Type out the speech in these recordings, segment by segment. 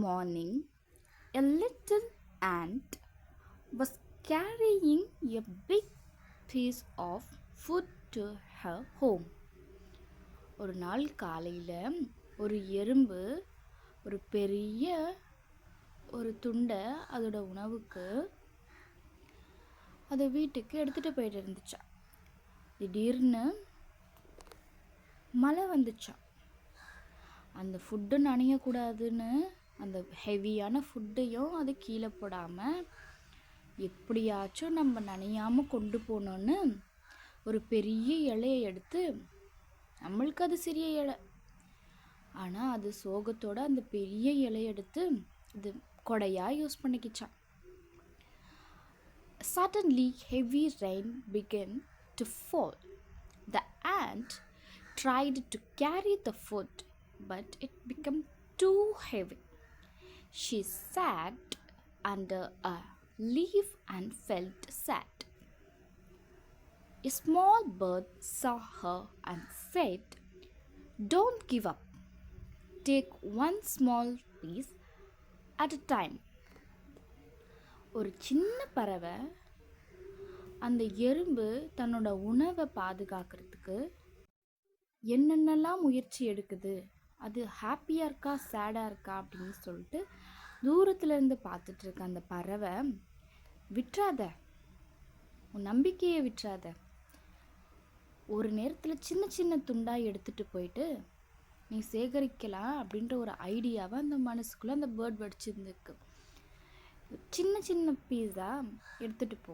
morning, a little ant was carrying a big piece of food to her home. ஒரு நாள் காலையில் ஒரு எறும்பு ஒரு பெரிய ஒரு துண்டை அதோட உணவுக்கு அதை வீட்டுக்கு எடுத்துகிட்டு போயிட்டு இருந்துச்சா. திடீர்னு மழை வந்துச்சா. அந்த ஃபுட்டு நனையக்கூடாதுன்னு அந்த ஹெவியான ஃபுட்டையும் அது கீழே போடாமல் எப்படியாச்சும் நம்ம நனையாமல் கொண்டு போனோன்னு ஒரு பெரிய இலையை எடுத்து, நம்மளுக்கு அது சிறிய இலை, ஆனால் அது சோகத்தோட அந்த பெரிய இலையை எடுத்து இது கொடையாக use பண்ணிக்கிச்சான். Suddenly heavy rain began to fall. The ant tried to carry the food, but it became too heavy. She sat under a leaf and felt sad. A small bird saw her and said, "Don't give up. Take one small piece at a time." ஒரு சின்ன பறவை அந்த எறும்பு தன்னோட உணவை பாதுகாக்கிறதுக்கு என்னென்னலாம் முயற்சி எடுக்குது, அது ஹாப்பியாக இருக்கா சேடாக இருக்கா அப்படின்னு சொல்லிட்டு தூரத்துலேருந்து பார்த்துட்டு இருக்க அந்த பறவை, விட்டுறாத, உன் நம்பிக்கையை விட்டுறாத, ஒரு நேரத்தில் சின்ன சின்ன துண்டாக எடுத்துகிட்டு போயிட்டு நீ சேகரிக்கலாம் அப்படின்ற ஒரு ஐடியாவை அந்த மனசுக்குள்ளே அந்த பேர்ட் வடிச்சிருந்துருக்கு. சின்ன சின்ன பீஸாக எடுத்துகிட்டு போ,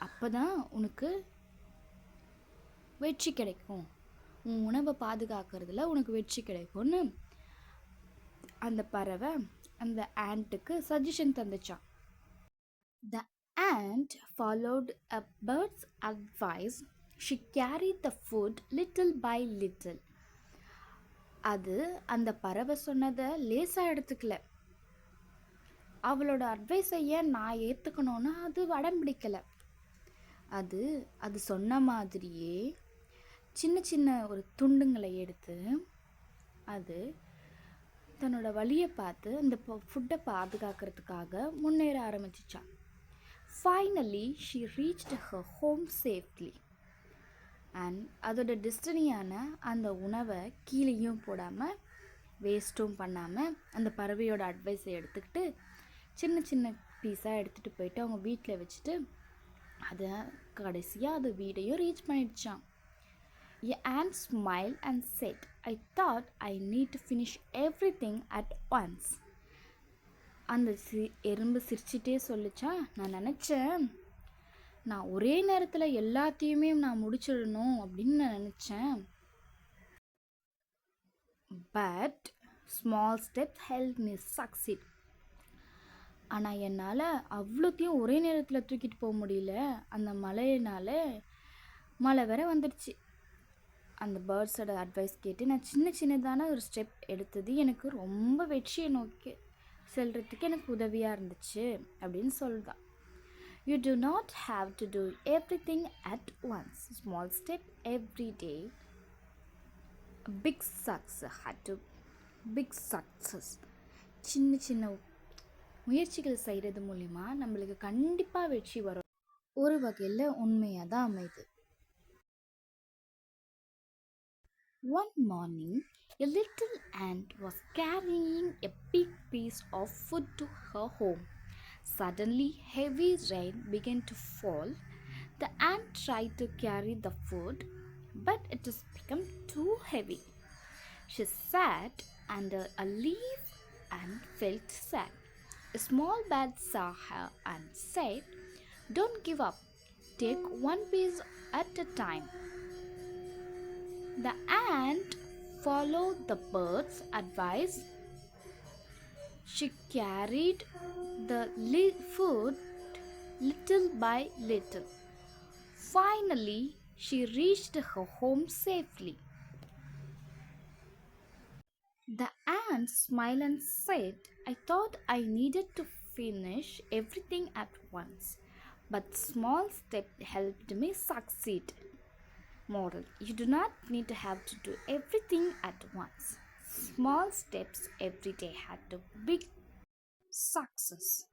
அப்போ தான் உனக்கு வெற்றி கிடைக்கும், உன் உணவை பாதுகாக்கிறதுல உனக்கு வெற்றி கிடைக்கும்னு அந்த பறவை அந்த ஆண்ட்டுக்கு suggestion தந்துச்சான். The ant followed a bird's advice. She carried the food little by little. அது அந்த பறவை சொன்னதை லேசாக எடுத்துக்கல. அவளோட அட்வைஸை ஏன் நான் ஏற்றுக்கணும்னு அது வடம் பிடிக்கலை. அது சொன்ன மாதிரியே சின்ன சின்ன ஒரு துண்டுங்களை எடுத்து அது தன்னோட வழியை பார்த்து அந்த ஃபுட்டை பாதுகாக்கிறதுக்காக முன்னேற ஆரம்பிச்சிச்சான். Finally, she reached her home safely. And அதோட டெஸ்டினியான அந்த உணவை கீழேயும் போடாமல் வேஸ்ட்டும் பண்ணாமல் அந்த பறவையோட அட்வைஸை எடுத்துக்கிட்டு சின்ன சின்ன பீஸாக எடுத்துகிட்டு போயிட்டு அவங்க வீட்டில் வச்சுட்டு அதை கடைசியாக அது வீடையும் reach பண்ணிடுச்சான். A ant smiled and said, "I thought I need to finish everything at once." அந்த எறும்பு சிரிச்சிட்டே சொல்லிச்சா, நான் நினச்சேன் நான் ஒரே நேரத்தில் எல்லாத்தையுமே நான் முடிச்சிடணும் அப்படின்னு நான் நினச்சேன். But small steps help me succeed. ஆனால் என்னால் அவ்வளோத்தையும் ஒரே நேரத்தில் தூக்கிட்டு போக முடியல. அந்த மழையினால மழை வேற வந்துடுச்சு. அந்த பேர்ட்ஸோட அட்வைஸ் கேட்டு நான் சின்ன சின்னதான ஒரு ஸ்டெப் எடுத்தது எனக்கு ரொம்ப வெற்றியை நோக்கி செல்றதுக்கு எனக்கு உதவியாக இருந்துச்சு அப்படின்னு சொல்லுதான். You do not have to do everything at once. Small step every day. Big success. சின்ன சின்ன முயற்சிகள் செய்கிறது மூலிமா நம்மளுக்கு கண்டிப்பாக வெற்றி வரும். ஒரு வகையில் உண்மையாக தான் அமைது. One morning, a little ant was carrying a big piece of food to her home. Suddenly, heavy rain began to fall. The ant tried to carry the food, but it has become too heavy. She sat under a leaf and felt sad. A small bird saw her and said, "Don't give up. Take one piece at a time." The ant followed the bird's advice. She carried the food little by little. Finally, she reached her home safely. The ant smiled and said, "I thought I needed to finish everything at once, but small steps helped me succeed." Moral: you do not need to have to do everything at once. Small steps every day had to big success.